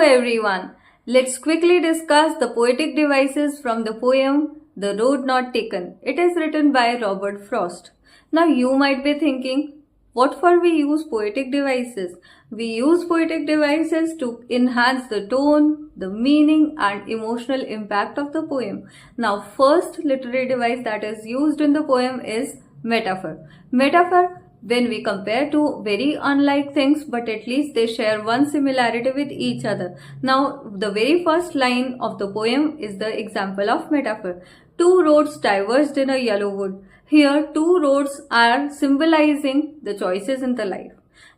everyone. Let's quickly discuss the poetic devices from the poem The Road Not Taken. It is written by Robert Frost. Now you might be thinking, what for we use poetic devices? We use poetic devices to enhance the tone, the meaning and emotional impact of the poem. Now first literary device that is used in the poem is metaphor. Metaphor, when we compare two very unlike things but at least they share one similarity with each other. Now the very first line of the poem is the example of metaphor. Two roads diverged in a yellow wood. Here two roads are symbolizing the choices in the life.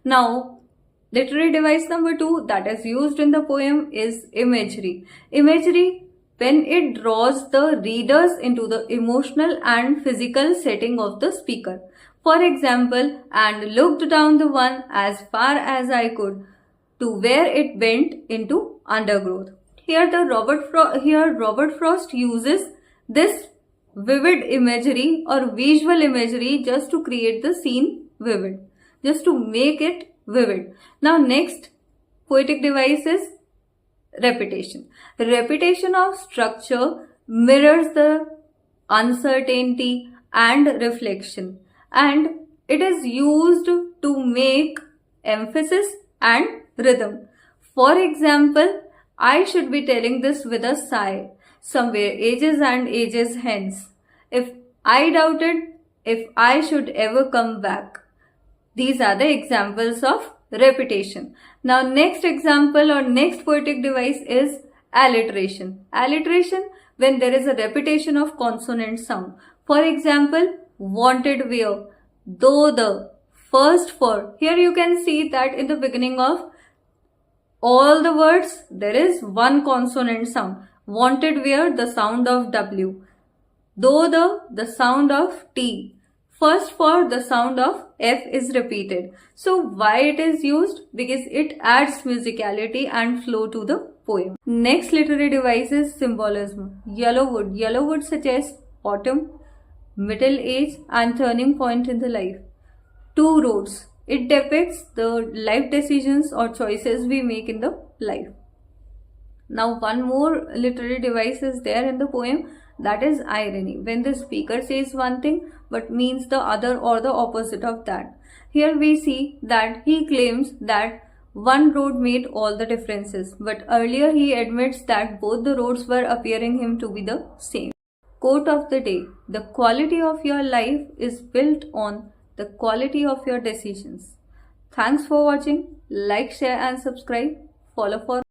Now literary device number 2 that is used in the poem is imagery. Imagery, when it draws the readers into the emotional and physical setting of the speaker. For example, and looked down the one as far as I could to where it bent into undergrowth. Here Robert Frost uses this vivid imagery or visual imagery just to create the scene vivid, just to make it vivid. Now next poetic device is repetition. Repetition of structure mirrors the uncertainty and reflection, and it is used to make emphasis and rhythm. For example, I should be telling this with a sigh, somewhere ages and ages hence. If I doubted if I should ever come back. These are the examples of repetition. Now next example or next poetic device is alliteration. Alliteration, when there is a repetition of consonant sound. For example, wanted where, though the, first for. Here you can see that in the beginning of all the words there is one consonant sound. Wanted where, the sound of W. Though the sound of T. First for, the sound of F is repeated. So why it is used? Because it adds musicality and flow to the poem. Next literary device is symbolism. Yellow wood. Yellow wood suggests autumn, middle age and turning point in the life. Two roads. It depicts the life decisions or choices we make in the life. Now one more literary device is there in the poem, that is irony. When the speaker says one thing but means the other or the opposite of that. Here we see that he claims that one road made all the differences, but earlier he admits that both the roads were appearing him to be the same. Quote of the day: the quality of your life is built on the quality of your decisions. Thanks for watching. Like, share and subscribe. Follow for